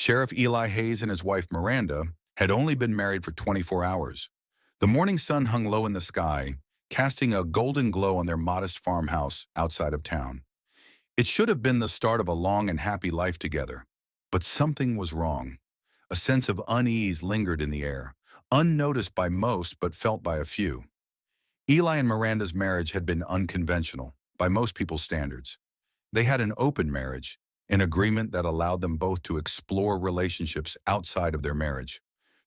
Sheriff Eli Hayes and his wife Miranda had only been married for 24 hours. The morning sun hung low in the sky, casting a golden glow on their modest farmhouse outside of town. It should have been the start of a long and happy life together. But something was wrong. A sense of unease lingered in the air, unnoticed by most but felt by a few. Eli and Miranda's marriage had been unconventional, by most people's standards. They had an open marriage, an agreement that allowed them both to explore relationships outside of their marriage.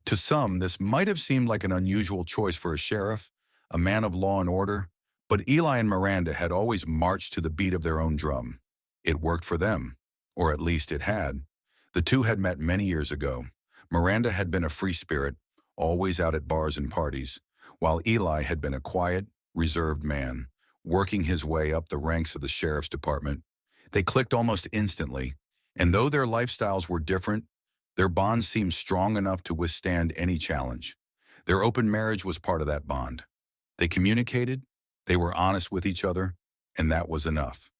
To some, this might have seemed like an unusual choice for a sheriff, a man of law and order, but Eli and Miranda had always marched to the beat of their own drum. It worked for them, or at least it had. The two had met many years ago. Miranda had been a free spirit, always out at bars and parties, while Eli had been a quiet, reserved man, working his way up the ranks of the sheriff's department. They clicked almost instantly, and though their lifestyles were different, their bond seemed strong enough to withstand any challenge. Their open marriage was part of that bond. They communicated, they were honest with each other, and that was enough.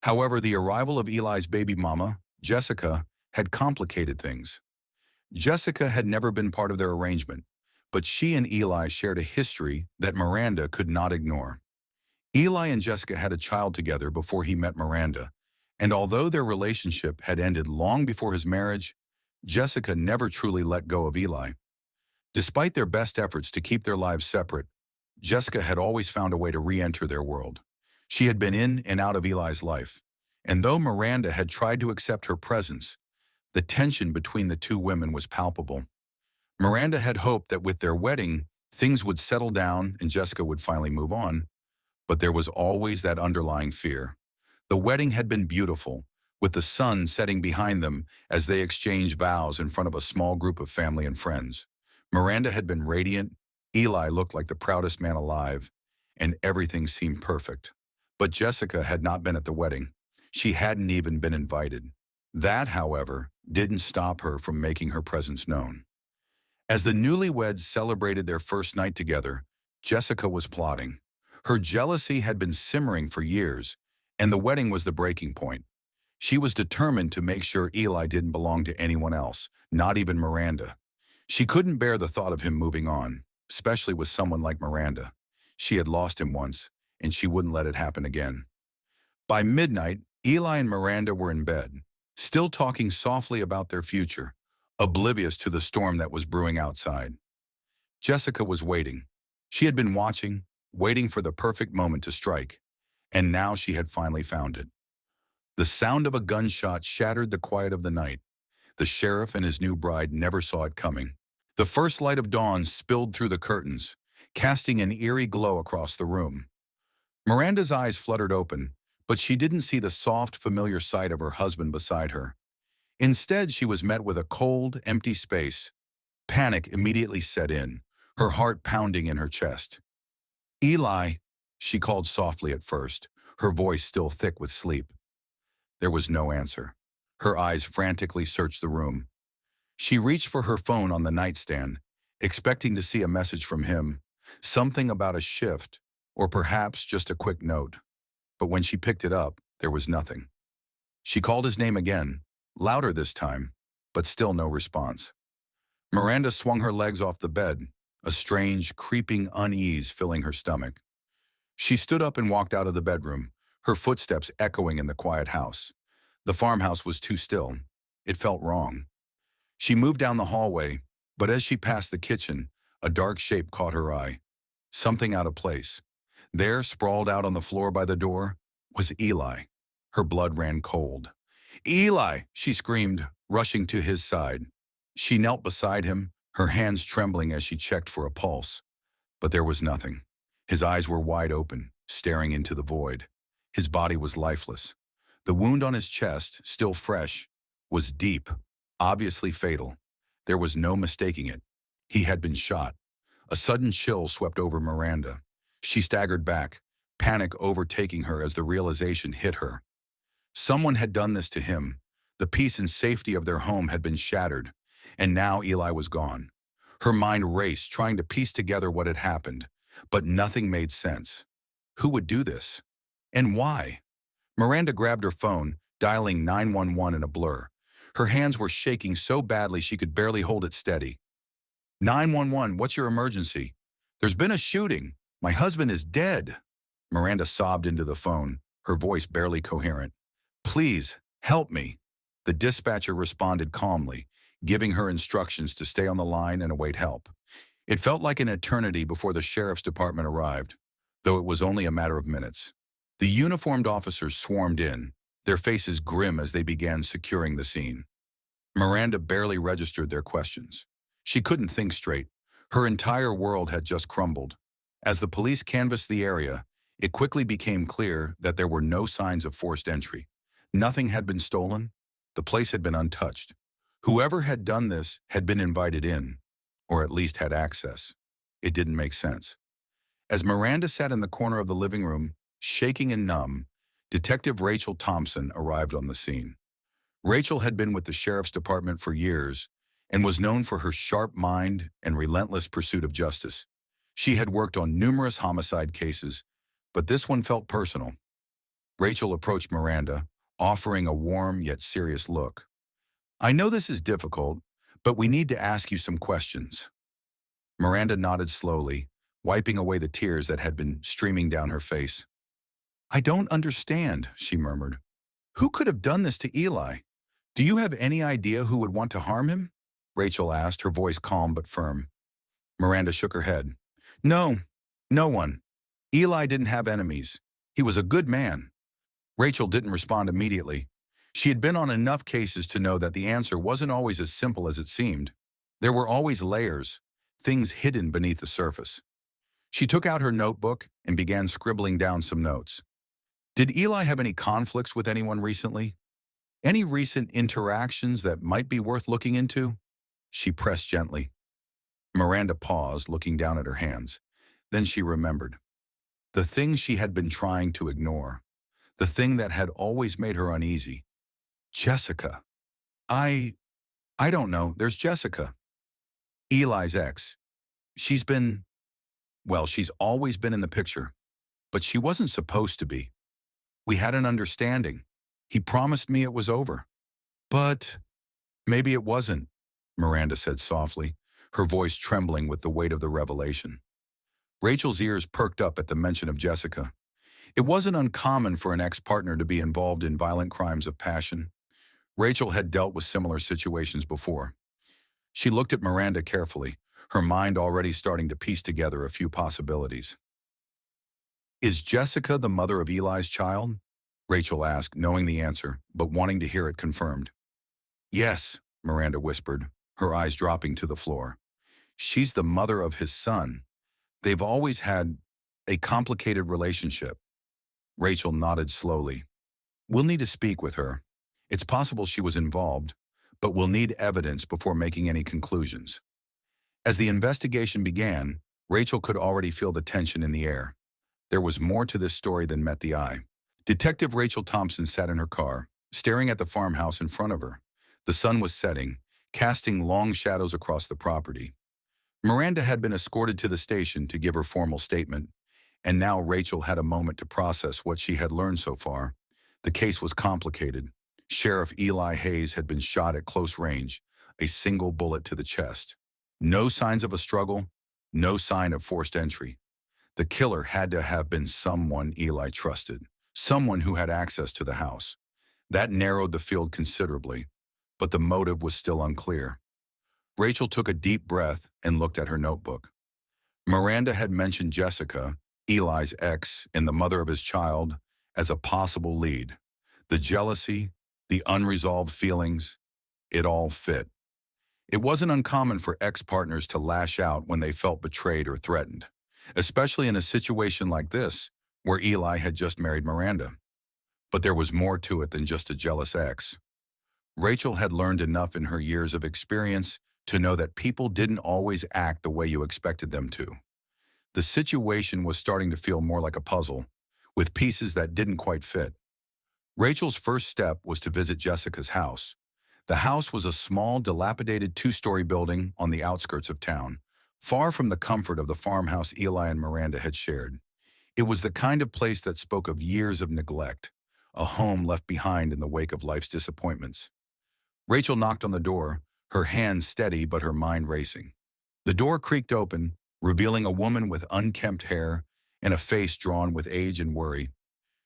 However, the arrival of Eli's baby mama, Jessica, had complicated things. Jessica had never been part of their arrangement, but she and Eli shared a history that Miranda could not ignore. Eli and Jessica had a child together before he met Miranda, and although their relationship had ended long before his marriage, Jessica never truly let go of Eli. Despite their best efforts to keep their lives separate, Jessica had always found a way to re-enter their world. She had been in and out of Eli's life, and though Miranda had tried to accept her presence, the tension between the two women was palpable. Miranda had hoped that with their wedding, things would settle down and Jessica would finally move on, but there was always that underlying fear. The wedding had been beautiful, with the sun setting behind them as they exchanged vows in front of a small group of family and friends. Miranda had been radiant, Eli looked like the proudest man alive, and everything seemed perfect. But Jessica had not been at the wedding. She hadn't even been invited. That, however, didn't stop her from making her presence known. As the newlyweds celebrated their first night together, Jessica was plotting. Her jealousy had been simmering for years, and the wedding was the breaking point. She was determined to make sure Eli didn't belong to anyone else, not even Miranda. She couldn't bear the thought of him moving on, especially with someone like Miranda. She had lost him once, and she wouldn't let it happen again. By midnight, Eli and Miranda were in bed, still talking softly about their future, oblivious to the storm that was brewing outside. Jessica was waiting. She had been watching, waiting for the perfect moment to strike, and now she had finally found it. The sound of a gunshot shattered the quiet of the night. The sheriff and his new bride never saw it coming. The first light of dawn spilled through the curtains, casting an eerie glow across the room. Miranda's eyes fluttered open, but she didn't see the soft, familiar sight of her husband beside her. Instead, she was met with a cold, empty space. Panic immediately set in, her heart pounding in her chest. "Eli," she called softly at first, her voice still thick with sleep. There was no answer. Her eyes frantically searched the room. She reached for her phone on the nightstand, expecting to see a message from him, something about a shift, or perhaps just a quick note. But when she picked it up, there was nothing. She called his name again, louder this time, but still no response. Miranda swung her legs off the bed, a strange, creeping unease filling her stomach. She stood up and walked out of the bedroom, her footsteps echoing in the quiet house. The farmhouse was too still. It felt wrong. She moved down the hallway, but as she passed the kitchen, a dark shape caught her eye. Something out of place. There, sprawled out on the floor by the door, was Eli. Her blood ran cold. "Eli!" she screamed, rushing to his side. She knelt beside him, her hands trembling as she checked for a pulse. But there was nothing. His eyes were wide open, staring into the void. His body was lifeless. The wound on his chest, still fresh, was deep, obviously fatal. There was no mistaking it. He had been shot. A sudden chill swept over Miranda. She staggered back, panic overtaking her as the realization hit her. Someone had done this to him. The peace and safety of their home had been shattered, and now Eli was gone. Her mind raced, trying to piece together what had happened, but nothing made sense. Who would do this? And why? Miranda grabbed her phone, dialing 911 in a blur. Her hands were shaking so badly she could barely hold it steady. 911, what's your emergency? There's been a shooting. My husband is dead. Miranda sobbed into the phone, her voice barely coherent. Please, help me. The dispatcher responded calmly, giving her instructions to stay on the line and await help. It felt like an eternity before the sheriff's department arrived, though it was only a matter of minutes. The uniformed officers swarmed in, their faces grim as they began securing the scene. Miranda barely registered their questions. She couldn't think straight. Her entire world had just crumbled. As the police canvassed the area, it quickly became clear that there were no signs of forced entry. Nothing had been stolen. The place had been untouched. Whoever had done this had been invited in, or at least had access. It didn't make sense. As Miranda sat in the corner of the living room, shaking and numb, Detective Rachel Thompson arrived on the scene. Rachel had been with the sheriff's department for years and was known for her sharp mind and relentless pursuit of justice. She had worked on numerous homicide cases, but this one felt personal. Rachel approached Miranda, offering a warm yet serious look. I know this is difficult, but we need to ask you some questions. Miranda nodded slowly, wiping away the tears that had been streaming down her face. I don't understand, she murmured. Who could have done this to Eli? Do you have any idea who would want to harm him? Rachel asked, her voice calm but firm. Miranda shook her head. No, no one. Eli didn't have enemies. He was a good man. Rachel didn't respond immediately. She had been on enough cases to know that the answer wasn't always as simple as it seemed. There were always layers, things hidden beneath the surface. She took out her notebook and began scribbling down some notes. Did Eli have any conflicts with anyone recently? Any recent interactions that might be worth looking into? She pressed gently. Miranda paused, looking down at her hands. Then she remembered. The thing she had been trying to ignore. The thing that had always made her uneasy. Jessica. I don't know. There's Jessica. Eli's ex. She's always been in the picture. But she wasn't supposed to be. We had an understanding. He promised me it was over. But maybe it wasn't, Miranda said softly, her voice trembling with the weight of the revelation. Rachel's ears perked up at the mention of Jessica. It wasn't uncommon for an ex-partner to be involved in violent crimes of passion. Rachel had dealt with similar situations before. She looked at Miranda carefully, her mind already starting to piece together a few possibilities. Is Jessica the mother of Eli's child? Rachel asked, knowing the answer, but wanting to hear it confirmed. Yes, Miranda whispered, her eyes dropping to the floor. She's the mother of his son. They've always had a complicated relationship. Rachel nodded slowly. We'll need to speak with her. It's possible she was involved, but we'll need evidence before making any conclusions. As the investigation began, Rachel could already feel the tension in the air. There was more to this story than met the eye. Detective Rachel Thompson sat in her car, staring at the farmhouse in front of her. The sun was setting, casting long shadows across the property. Miranda had been escorted to the station to give her formal statement, and now Rachel had a moment to process what she had learned so far. The case was complicated. Sheriff Eli Hayes had been shot at close range, a single bullet to the chest. No signs of a struggle, no sign of forced entry. The killer had to have been someone Eli trusted, someone who had access to the house. That narrowed the field considerably, but the motive was still unclear. Rachel took a deep breath and looked at her notebook. Miranda had mentioned Jessica, Eli's ex and the mother of his child, as a possible lead. The jealousy, the unresolved feelings, it all fit. It wasn't uncommon for ex-partners to lash out when they felt betrayed or threatened, especially in a situation like this, where Eli had just married Miranda. But there was more to it than just a jealous ex. Rachel had learned enough in her years of experience to know that people didn't always act the way you expected them to. The situation was starting to feel more like a puzzle, with pieces that didn't quite fit. Rachel's first step was to visit Jessica's house. The house was a small, dilapidated two-story building on the outskirts of town, far from the comfort of the farmhouse Eli and Miranda had shared. It was the kind of place that spoke of years of neglect, a home left behind in the wake of life's disappointments. Rachel knocked on the door, her hands steady but her mind racing. The door creaked open, revealing a woman with unkempt hair and a face drawn with age and worry.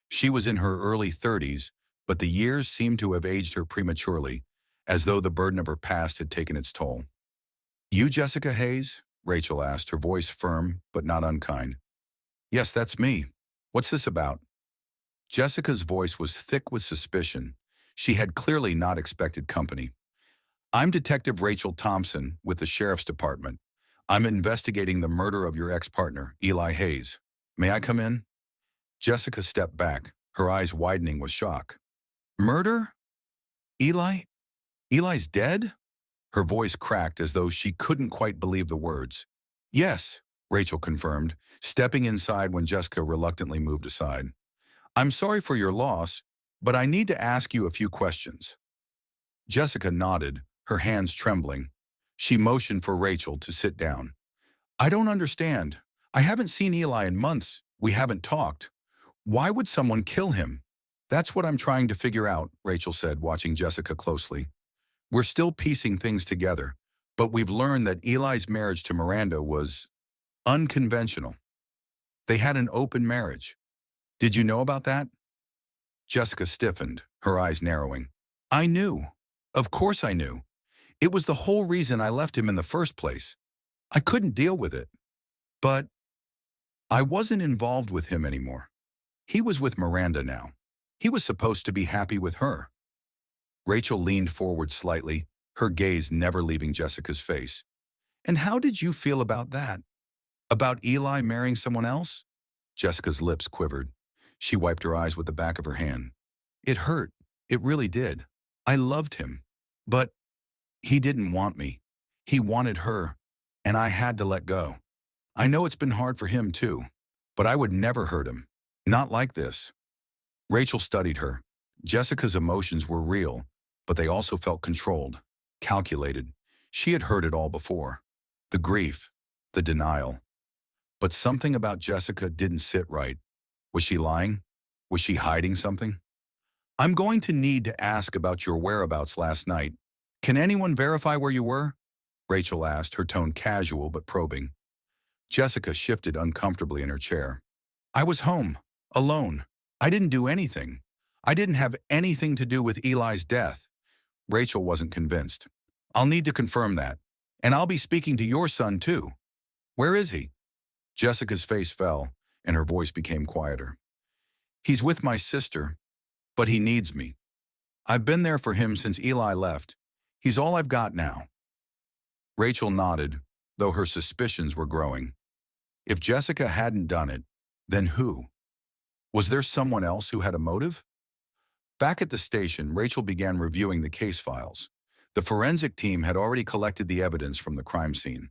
She was in her early 30s, but the years seemed to have aged her prematurely, as though the burden of her past had taken its toll. "You Jessica Hayes?" Rachel asked, her voice firm but not unkind. "Yes, that's me. What's this about?" Jessica's voice was thick with suspicion. She had clearly not expected company. "I'm Detective Rachel Thompson with the Sheriff's Department. I'm investigating the murder of your ex-partner, Eli Hayes. May I come in?" Jessica stepped back, her eyes widening with shock. "Murder? Eli? Eli's dead?" Her voice cracked as though she couldn't quite believe the words. "Yes," Rachel confirmed, stepping inside when Jessica reluctantly moved aside. "I'm sorry for your loss, but I need to ask you a few questions." Jessica nodded, her hands trembling. She motioned for Rachel to sit down. "I don't understand. I haven't seen Eli in months. We haven't talked. Why would someone kill him?" "That's what I'm trying to figure out," Rachel said, watching Jessica closely. "We're still piecing things together, but we've learned that Eli's marriage to Miranda was unconventional. They had an open marriage. Did you know about that?" Jessica stiffened, her eyes narrowing. "I knew. Of course I knew. It was the whole reason I left him in the first place. I couldn't deal with it. But I wasn't involved with him anymore. He was with Miranda now. He was supposed to be happy with her." Rachel leaned forward slightly, her gaze never leaving Jessica's face. "And how did you feel about that? About Eli marrying someone else?" Jessica's lips quivered. She wiped her eyes with the back of her hand. "It hurt. It really did. I loved him. But he didn't want me. He wanted her, and I had to let go. I know it's been hard for him too, but I would never hurt him. Not like this." Rachel studied her. Jessica's emotions were real, but they also felt controlled, calculated. She had heard it all before. The grief, the denial. But something about Jessica didn't sit right. Was she lying? Was she hiding something? "I'm going to need to ask about your whereabouts last night. Can anyone verify where you were?" Rachel asked, her tone casual but probing. Jessica shifted uncomfortably in her chair. "I was home, alone. I didn't do anything. I didn't have anything to do with Eli's death." Rachel wasn't convinced. "I'll need to confirm that. And I'll be speaking to your son too. Where is he?" Jessica's face fell, and her voice became quieter. "He's with my sister, but he needs me. I've been there for him since Eli left. He's all I've got now." Rachel nodded, though her suspicions were growing. If Jessica hadn't done it, then who? Was there someone else who had a motive? Back at the station, Rachel began reviewing the case files. The forensic team had already collected the evidence from the crime scene.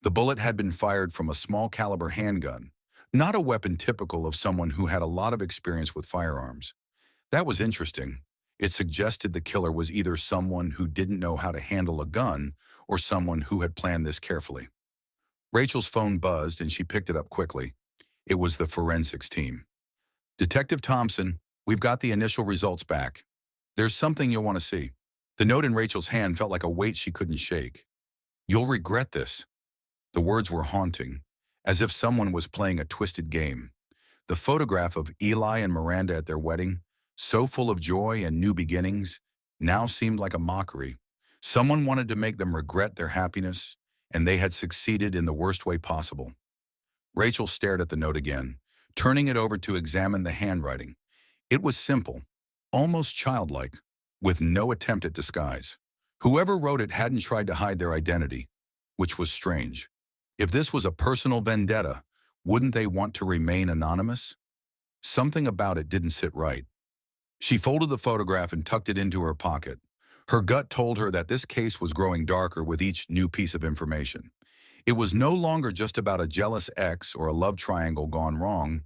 The bullet had been fired from a small-caliber handgun, not a weapon typical of someone who had a lot of experience with firearms. That was interesting. It suggested the killer was either someone who didn't know how to handle a gun or someone who had planned this carefully. Rachel's phone buzzed and she picked it up quickly. It was the forensics team. "Detective Thompson, we've got the initial results back. There's something you'll want to see." The note in Rachel's hand felt like a weight she couldn't shake. "You'll regret this." The words were haunting, as if someone was playing a twisted game. The photograph of Eli and Miranda at their wedding, so full of joy and new beginnings, now seemed like a mockery. Someone wanted to make them regret their happiness, and they had succeeded in the worst way possible. Rachel stared at the note again, turning it over to examine the handwriting. It was simple, almost childlike, with no attempt at disguise. Whoever wrote it hadn't tried to hide their identity, which was strange. If this was a personal vendetta, wouldn't they want to remain anonymous? Something about it didn't sit right. She folded the photograph and tucked it into her pocket. Her gut told her that this case was growing darker with each new piece of information. It was no longer just about a jealous ex or a love triangle gone wrong.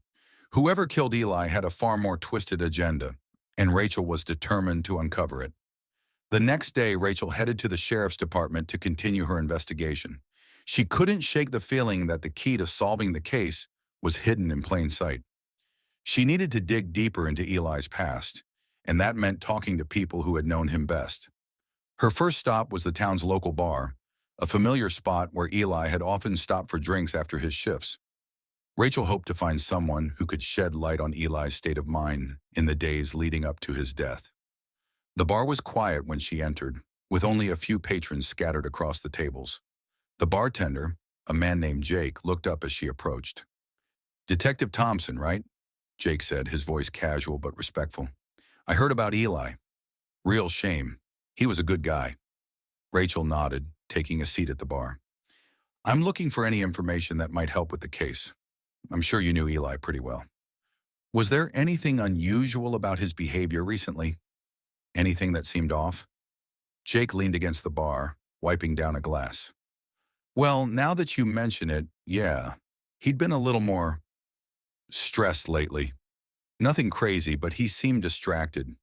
Whoever killed Eli had a far more twisted agenda, and Rachel was determined to uncover it. The next day, Rachel headed to the sheriff's department to continue her investigation. She couldn't shake the feeling that the key to solving the case was hidden in plain sight. She needed to dig deeper into Eli's past, and that meant talking to people who had known him best. Her first stop was the town's local bar, a familiar spot where Eli had often stopped for drinks after his shifts. Rachel hoped to find someone who could shed light on Eli's state of mind in the days leading up to his death. The bar was quiet when she entered, with only a few patrons scattered across the tables. The bartender, a man named Jake, looked up as she approached. "Detective Thompson, right?" Jake said, his voice casual but respectful. "I heard about Eli. Real shame. He was a good guy." Rachel nodded, taking a seat at the bar. "I'm looking for any information that might help with the case. I'm sure you knew Eli pretty well. Was there anything unusual about his behavior recently? Anything that seemed off?" Jake leaned against the bar, wiping down a glass. "Well, now that you mention it, yeah. He'd been a little more stressed lately. Nothing crazy, but he seemed distracted.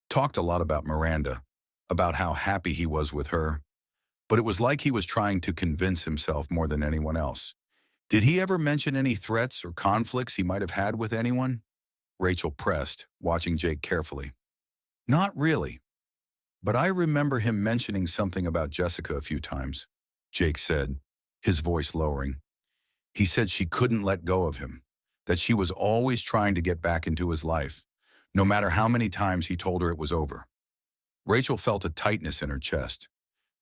Talked a lot about Miranda, about how happy he was with her, but it was like he was trying to convince himself more than anyone else. Did he ever mention any threats or conflicts he might have had with anyone?" Rachel pressed, watching Jake carefully. "Not really, but I remember him mentioning something about Jessica a few times," Jake said, his voice lowering. "He said she couldn't let go of him, that she was always trying to get back into his life, no matter how many times he told her it was over." Rachel felt a tightness in her chest.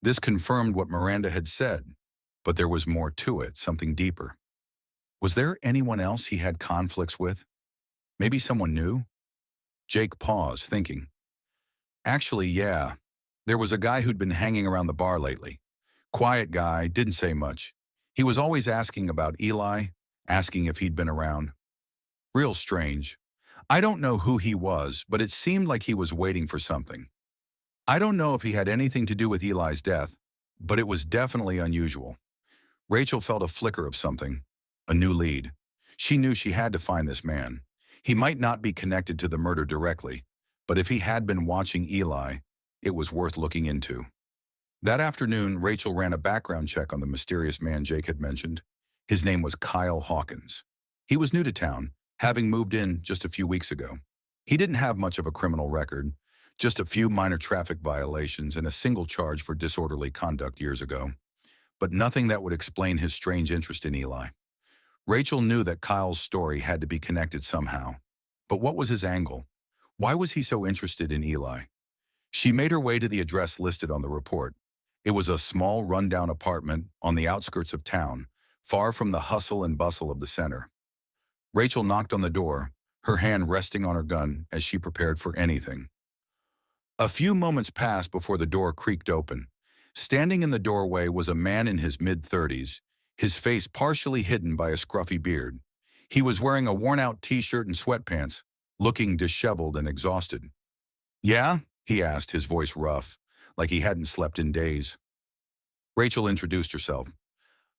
This confirmed what Miranda had said, but there was more to it, something deeper. Was there anyone else he had conflicts with? Maybe someone new? Jake paused, thinking. "Actually, yeah. There was a guy who'd been hanging around the bar lately. Quiet guy, didn't say much. He was always asking about Eli, asking if he'd been around. Real strange. I don't know who he was, but it seemed like he was waiting for something. I don't know if he had anything to do with Eli's death, but it was definitely unusual." Rachel felt a flicker of something, a new lead. She knew she had to find this man. He might not be connected to the murder directly, but if he had been watching Eli, it was worth looking into. That afternoon, Rachel ran a background check on the mysterious man Jake had mentioned. His name was Kyle Hawkins. He was new to town, having moved in just a few weeks ago. He didn't have much of a criminal record, just a few minor traffic violations and a single charge for disorderly conduct years ago, but nothing that would explain his strange interest in Eli. Rachel knew that Kyle's story had to be connected somehow. But what was his angle? Why was he so interested in Eli? She made her way to the address listed on the report. It was a small, rundown apartment on the outskirts of town, far from the hustle and bustle of the center. Rachel knocked on the door, her hand resting on her gun as she prepared for anything. A few moments passed before the door creaked open. Standing in the doorway was a man in his mid-30s, his face partially hidden by a scruffy beard. He was wearing a worn-out t-shirt and sweatpants, looking disheveled and exhausted. "Yeah?" he asked, his voice rough, like he hadn't slept in days. Rachel introduced herself.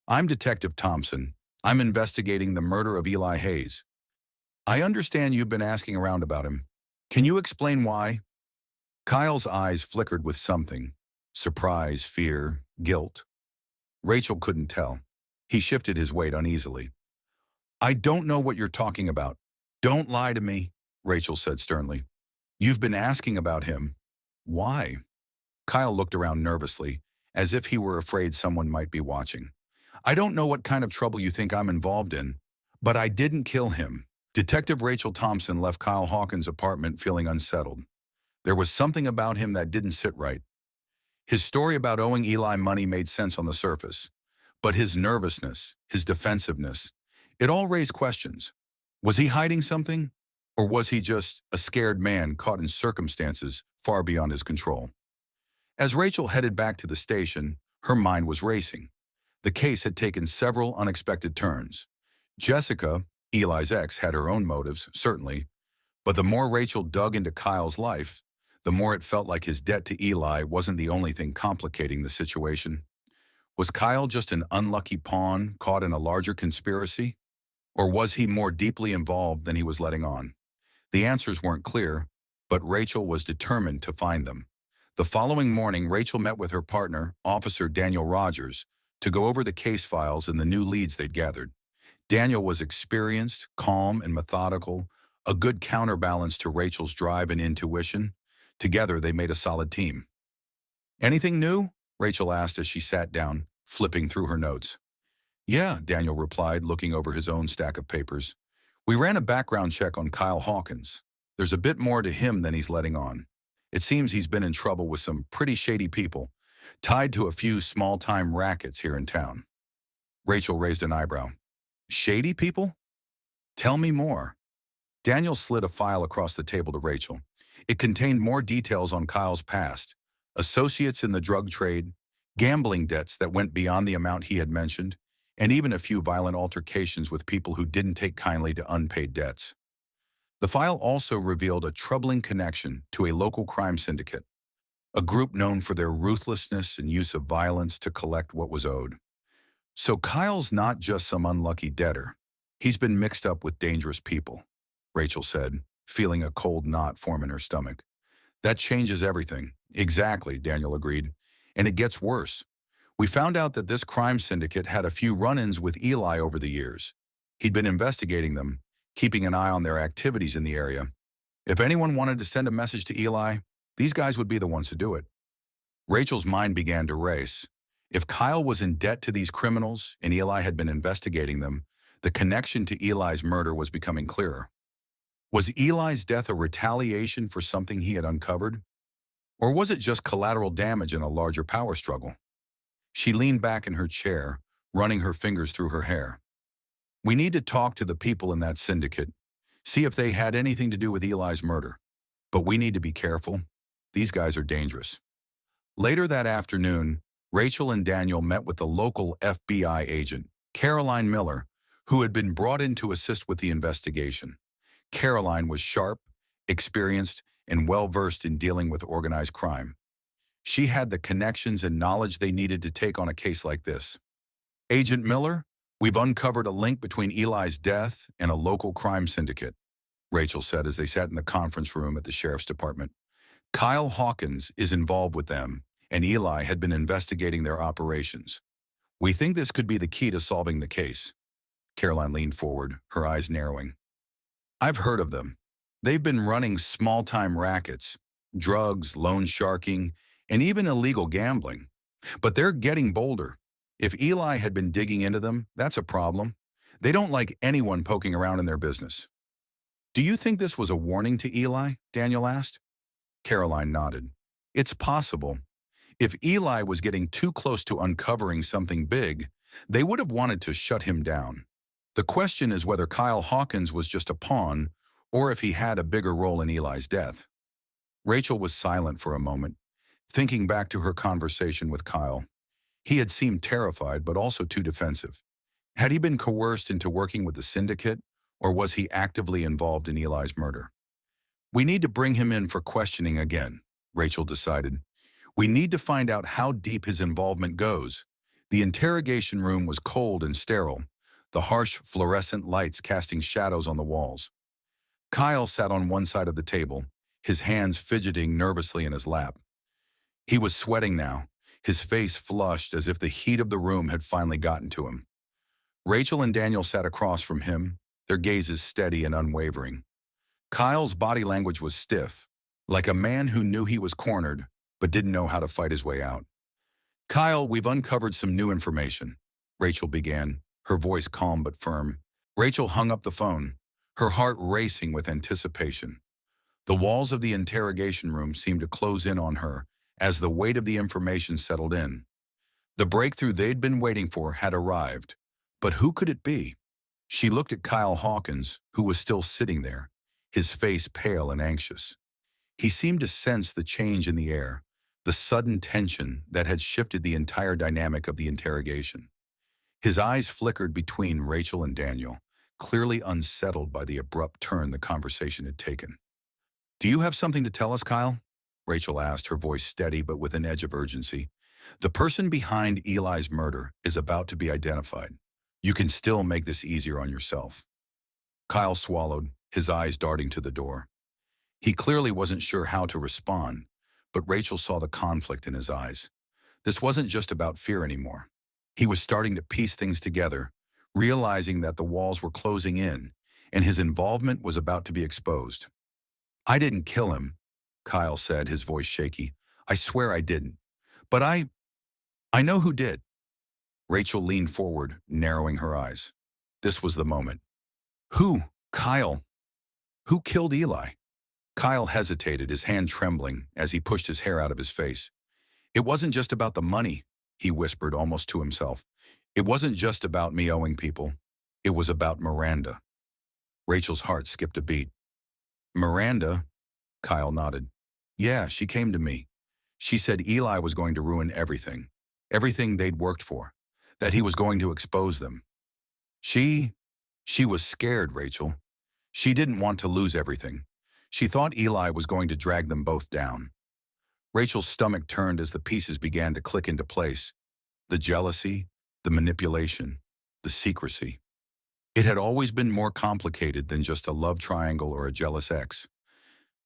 "I'm Detective Thompson. I'm investigating the murder of Eli Hayes. I understand you've been asking around about him. Can you explain why?" Kyle's eyes flickered with something. Surprise, fear, guilt. Rachel couldn't tell. He shifted his weight uneasily. "I don't know what you're talking about. Don't lie to me," Rachel said sternly. "You've been asking about him. Why?" Kyle looked around nervously, as if he were afraid someone might be watching. "I don't know what kind of trouble you think I'm involved in, but I didn't kill him." Detective Rachel Thompson left Kyle Hawkins' apartment feeling unsettled. There was something about him that didn't sit right. His story about owing Eli money made sense on the surface, but his nervousness, his defensiveness, it all raised questions. Was he hiding something? Or was he just a scared man caught in circumstances far beyond his control? As Rachel headed back to the station, her mind was racing. The case had taken several unexpected turns. Jessica, Eli's ex, had her own motives, certainly, but the more Rachel dug into Kyle's life, the more it felt like his debt to Eli wasn't the only thing complicating the situation. Was Kyle just an unlucky pawn caught in a larger conspiracy? Or was he more deeply involved than he was letting on? The answers weren't clear, but Rachel was determined to find them. The following morning, Rachel met with her partner, Officer Daniel Rogers, to go over the case files and the new leads they'd gathered. Daniel was experienced, calm, and methodical, a good counterbalance to Rachel's drive and intuition. Together, they made a solid team. Anything new? Rachel asked as she sat down, flipping through her notes. Yeah, Daniel replied, looking over his own stack of papers. We ran a background check on Kyle Hawkins. There's a bit more to him than he's letting on. It seems he's been in trouble with some pretty shady people, tied to a few small-time rackets here in town. Rachel raised an eyebrow. Shady people? Tell me more. Daniel slid a file across the table to Rachel. It contained more details on Kyle's past, associates in the drug trade, gambling debts that went beyond the amount he had mentioned, and even a few violent altercations with people who didn't take kindly to unpaid debts. The file also revealed a troubling connection to a local crime syndicate, a group known for their ruthlessness and use of violence to collect what was owed. So Kyle's not just some unlucky debtor. He's been mixed up with dangerous people, Rachel said, feeling a cold knot form in her stomach. That changes everything. Exactly, Daniel agreed. And it gets worse. We found out that this crime syndicate had a few run-ins with Eli over the years. He'd been investigating them, keeping an eye on their activities in the area. If anyone wanted to send a message to Eli, these guys would be the ones to do it. Rachel's mind began to race. If Kyle was in debt to these criminals and Eli had been investigating them, the connection to Eli's murder was becoming clearer. Was Eli's death a retaliation for something he had uncovered? Or was it just collateral damage in a larger power struggle? She leaned back in her chair, running her fingers through her hair. We need to talk to the people in that syndicate, see if they had anything to do with Eli's murder. But we need to be careful. These guys are dangerous. Later that afternoon, Rachel and Daniel met with the local FBI agent, Caroline Miller, who had been brought in to assist with the investigation. Caroline was sharp, experienced, and well-versed in dealing with organized crime. She had the connections and knowledge they needed to take on a case like this. Agent Miller, we've uncovered a link between Eli's death and a local crime syndicate, Rachel said as they sat in the conference room at the sheriff's department. Kyle Hawkins is involved with them, and Eli had been investigating their operations. We think this could be the key to solving the case. Caroline leaned forward, her eyes narrowing. I've heard of them. They've been running small-time rackets, drugs, loan sharking, and even illegal gambling. But they're getting bolder. If Eli had been digging into them, that's a problem. They don't like anyone poking around in their business. Do you think this was a warning to Eli? Daniel asked. Caroline nodded. It's possible. If Eli was getting too close to uncovering something big, they would have wanted to shut him down. The question is whether Kyle Hawkins was just a pawn or if he had a bigger role in Eli's death. Rachel was silent for a moment, thinking back to her conversation with Kyle. He had seemed terrified but also too defensive. Had he been coerced into working with the syndicate, or was he actively involved in Eli's murder? We need to bring him in for questioning again, Rachel decided. We need to find out how deep his involvement goes. The interrogation room was cold and sterile, the harsh fluorescent lights casting shadows on the walls. Kyle sat on one side of the table, his hands fidgeting nervously in his lap. He was sweating now, his face flushed as if the heat of the room had finally gotten to him. Rachel and Daniel sat across from him, their gazes steady and unwavering. Kyle's body language was stiff, like a man who knew he was cornered but didn't know how to fight his way out. Kyle, we've uncovered some new information, Rachel began, her voice calm but firm. Rachel hung up the phone, her heart racing with anticipation. The walls of the interrogation room seemed to close in on her as the weight of the information settled in. The breakthrough they'd been waiting for had arrived, but who could it be? She looked at Kyle Hawkins, who was still sitting there, his face pale and anxious. He seemed to sense the change in the air, the sudden tension that had shifted the entire dynamic of the interrogation. His eyes flickered between Rachel and Daniel, clearly unsettled by the abrupt turn the conversation had taken. Do you have something to tell us, Kyle? Rachel asked, her voice steady but with an edge of urgency. The person behind Eli's murder is about to be identified. You can still make this easier on yourself. Kyle swallowed, his eyes darting to the door. He clearly wasn't sure how to respond, but Rachel saw the conflict in his eyes. This wasn't just about fear anymore. He was starting to piece things together, realizing that the walls were closing in, and his involvement was about to be exposed. I didn't kill him, Kyle said, his voice shaky. I swear I didn't. But I know who did. Rachel leaned forward, narrowing her eyes. This was the moment. Who? Kyle. Who killed Eli? Kyle hesitated, his hand trembling as he pushed his hair out of his face. It wasn't just about the money, he whispered almost to himself. It wasn't just about me owing people. It was about Miranda. Rachel's heart skipped a beat. Miranda? Kyle nodded. Yeah, she came to me. She said Eli was going to ruin everything. Everything they'd worked for. That he was going to expose them. She was scared, Rachel. She didn't want to lose everything. She thought Eli was going to drag them both down. Rachel's stomach turned as the pieces began to click into place. The jealousy, the manipulation, the secrecy. It had always been more complicated than just a love triangle or a jealous ex.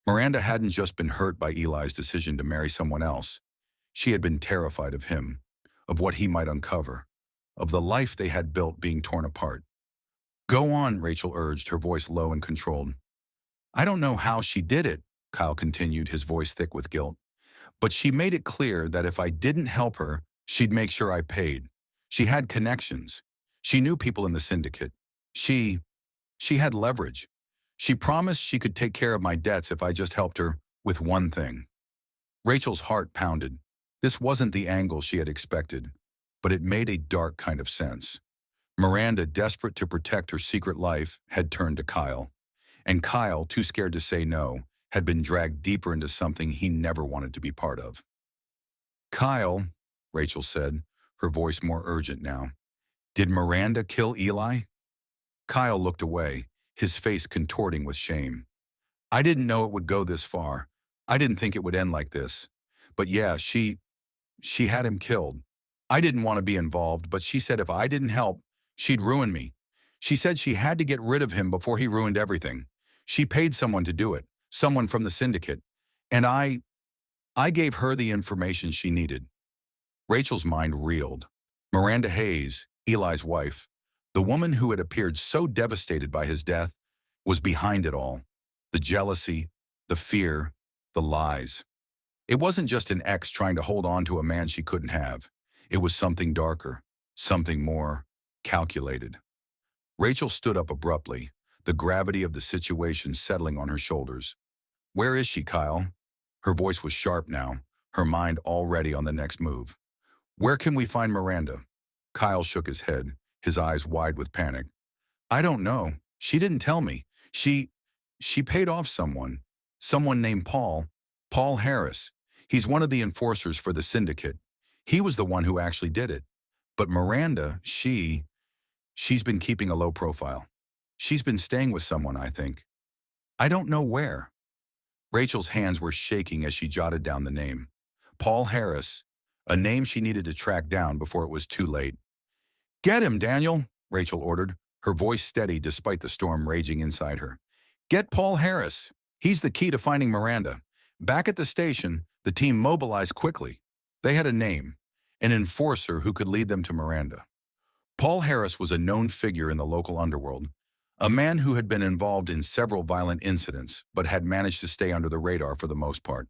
Miranda hadn't just been hurt by Eli's decision to marry someone else. She had been terrified of him, of what he might uncover, of the life they had built being torn apart. Go on, Rachel urged, her voice low and controlled. I don't know how she did it, Kyle continued, his voice thick with guilt. But she made it clear that if I didn't help her, she'd make sure I paid. She had connections. She knew people in the syndicate. She had leverage. She promised she could take care of my debts if I just helped her with one thing. Rachel's heart pounded. This wasn't the angle she had expected, but it made a dark kind of sense. Miranda, desperate to protect her secret life, had turned to Kyle. And Kyle, too scared to say no, had been dragged deeper into something he never wanted to be part of. Kyle, Rachel said, her voice more urgent now, did Miranda kill Eli? Kyle looked away, his face contorting with shame. I didn't know it would go this far. I didn't think it would end like this. But yeah, she had him killed. I didn't want to be involved, but she said if I didn't help, she'd ruin me. She said she had to get rid of him before he ruined everything. She paid someone to do it, someone from the syndicate. And I gave her the information she needed. Rachel's mind reeled. Miranda Hayes, Eli's wife, the woman who had appeared so devastated by his death, was behind it all. The jealousy, the fear, the lies. It wasn't just an ex trying to hold on to a man she couldn't have. It was something darker, something more calculated. Rachel stood up abruptly, the gravity of the situation settling on her shoulders. Where is she, Kyle? Her voice was sharp now, her mind already on the next move. Where can we find Miranda? Kyle shook his head, his eyes wide with panic. I don't know. She didn't tell me. She paid off someone named Paul Harris. He's one of the enforcers for the syndicate. He was the one who actually did it. But Miranda, she's been keeping a low profile. She's been staying with someone, I think. I don't know where. Rachel's hands were shaking as she jotted down the name. Paul Harris, a name she needed to track down before it was too late. Get him, Daniel, Rachel ordered, her voice steady despite the storm raging inside her. Get Paul Harris. He's the key to finding Miranda. Back at the station, the team mobilized quickly. They had a name, an enforcer who could lead them to Miranda. Paul Harris was a known figure in the local underworld, a man who had been involved in several violent incidents but had managed to stay under the radar for the most part.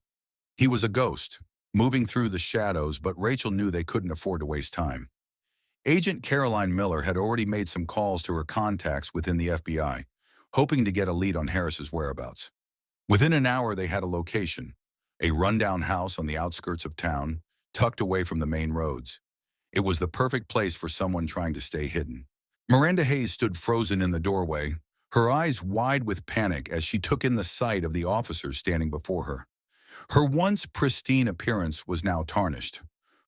He was a ghost, moving through the shadows, but Rachel knew they couldn't afford to waste time. Agent Caroline Miller had already made some calls to her contacts within the FBI, hoping to get a lead on Harris's whereabouts. Within an hour, they had a location, a rundown house on the outskirts of town, tucked away from the main roads. It was the perfect place for someone trying to stay hidden. Miranda Hayes stood frozen in the doorway, her eyes wide with panic as she took in the sight of the officers standing before her. Her once pristine appearance was now tarnished.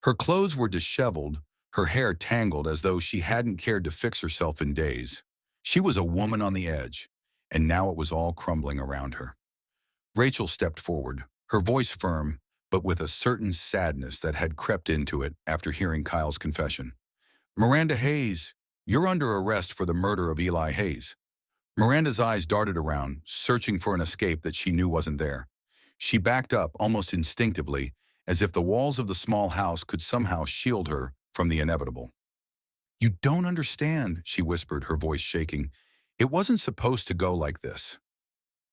Her clothes were disheveled, her hair tangled as though she hadn't cared to fix herself in days. She was a woman on the edge, and now it was all crumbling around her. Rachel stepped forward, her voice firm, but with a certain sadness that had crept into it after hearing Kyle's confession. Miranda Hayes, you're under arrest for the murder of Eli Hayes. Miranda's eyes darted around, searching for an escape that she knew wasn't there. She backed up almost instinctively, as if the walls of the small house could somehow shield her from the inevitable. You don't understand, she whispered, her voice shaking. It wasn't supposed to go like this.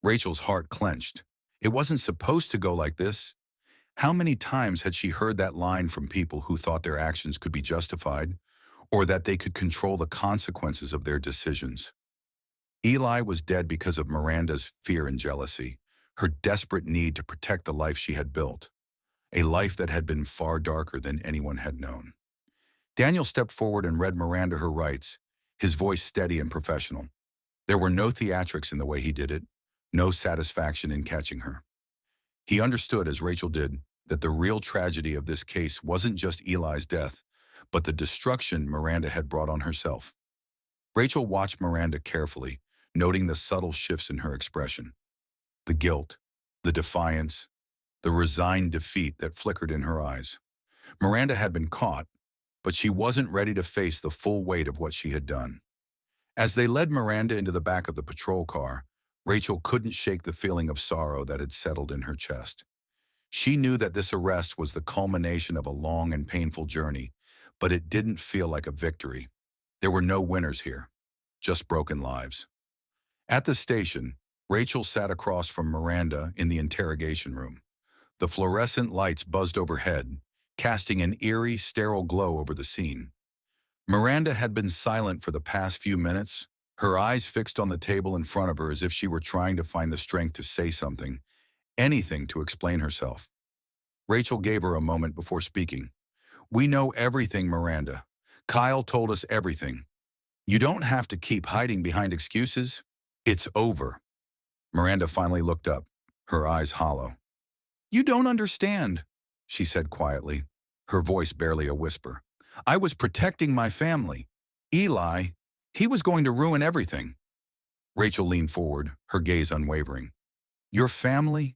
Rachel's heart clenched. It wasn't supposed to go like this. How many times had she heard that line from people who thought their actions could be justified, or that they could control the consequences of their decisions? Eli was dead because of Miranda's fear and jealousy, her desperate need to protect the life she had built, a life that had been far darker than anyone had known. Daniel stepped forward and read Miranda her rights, his voice steady and professional. There were no theatrics in the way he did it, no satisfaction in catching her. He understood, as Rachel did, that the real tragedy of this case wasn't just Eli's death, but the destruction Miranda had brought on herself. Rachel watched Miranda carefully, noting the subtle shifts in her expression. The guilt, the defiance, the resigned defeat that flickered in her eyes. Miranda had been caught, but she wasn't ready to face the full weight of what she had done. As they led Miranda into the back of the patrol car, Rachel couldn't shake the feeling of sorrow that had settled in her chest. She knew that this arrest was the culmination of a long and painful journey, but it didn't feel like a victory. There were no winners here, just broken lives. At the station, Rachel sat across from Miranda in the interrogation room. The fluorescent lights buzzed overhead, casting an eerie, sterile glow over the scene. Miranda had been silent for the past few minutes, her eyes fixed on the table in front of her as if she were trying to find the strength to say something, anything to explain herself. Rachel gave her a moment before speaking. "We know everything, Miranda. Kyle told us everything. You don't have to keep hiding behind excuses. It's over." Miranda finally looked up, her eyes hollow. "You don't understand," she said quietly, her voice barely a whisper. "I was protecting my family. Eli, he was going to ruin everything." Rachel leaned forward, her gaze unwavering. "Your family?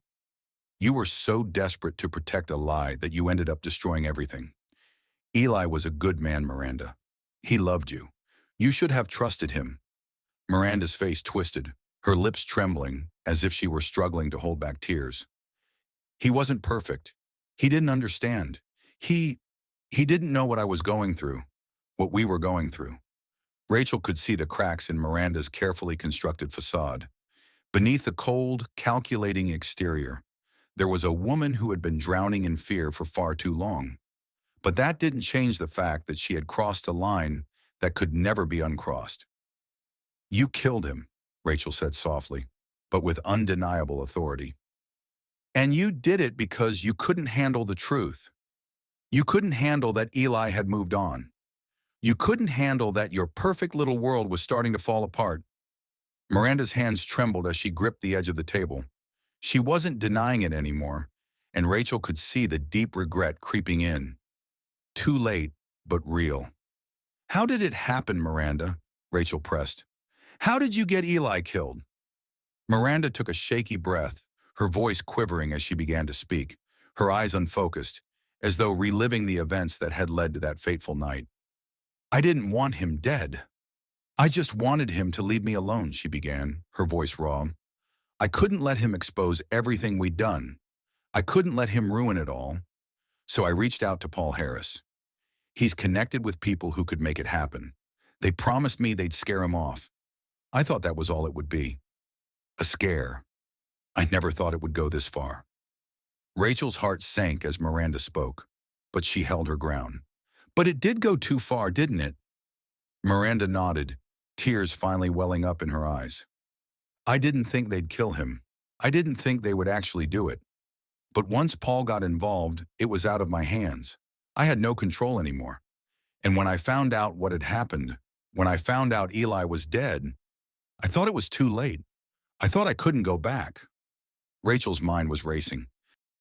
You were so desperate to protect a lie that you ended up destroying everything. Eli was a good man, Miranda. He loved you. You should have trusted him." Miranda's face twisted, her lips trembling, as if she were struggling to hold back tears. "He wasn't perfect. He didn't understand. He didn't know what I was going through, what we were going through." Rachel could see the cracks in Miranda's carefully constructed facade. Beneath the cold, calculating exterior, there was a woman who had been drowning in fear for far too long. But that didn't change the fact that she had crossed a line that could never be uncrossed. "You killed him," Rachel said softly, but with undeniable authority. "And you did it because you couldn't handle the truth. You couldn't handle that Eli had moved on. You couldn't handle that your perfect little world was starting to fall apart." Miranda's hands trembled as she gripped the edge of the table. She wasn't denying it anymore, and Rachel could see the deep regret creeping in. Too late, but real. "How did it happen, Miranda?" Rachel pressed. "How did you get Eli killed?" Miranda took a shaky breath, her voice quivering as she began to speak, her eyes unfocused, as though reliving the events that had led to that fateful night. "I didn't want him dead. I just wanted him to leave me alone," she began, her voice raw. "I couldn't let him expose everything we'd done. I couldn't let him ruin it all. So I reached out to Paul Harris. He's connected with people who could make it happen. They promised me they'd scare him off. I thought that was all it would be. A scare. I never thought it would go this far." Rachel's heart sank as Miranda spoke, but she held her ground. "But it did go too far, didn't it?" Miranda nodded, tears finally welling up in her eyes. "I didn't think they'd kill him. I didn't think they would actually do it. But once Paul got involved, it was out of my hands. I had no control anymore. And when I found out what had happened, when I found out Eli was dead, I thought it was too late. I thought I couldn't go back." Rachel's mind was racing.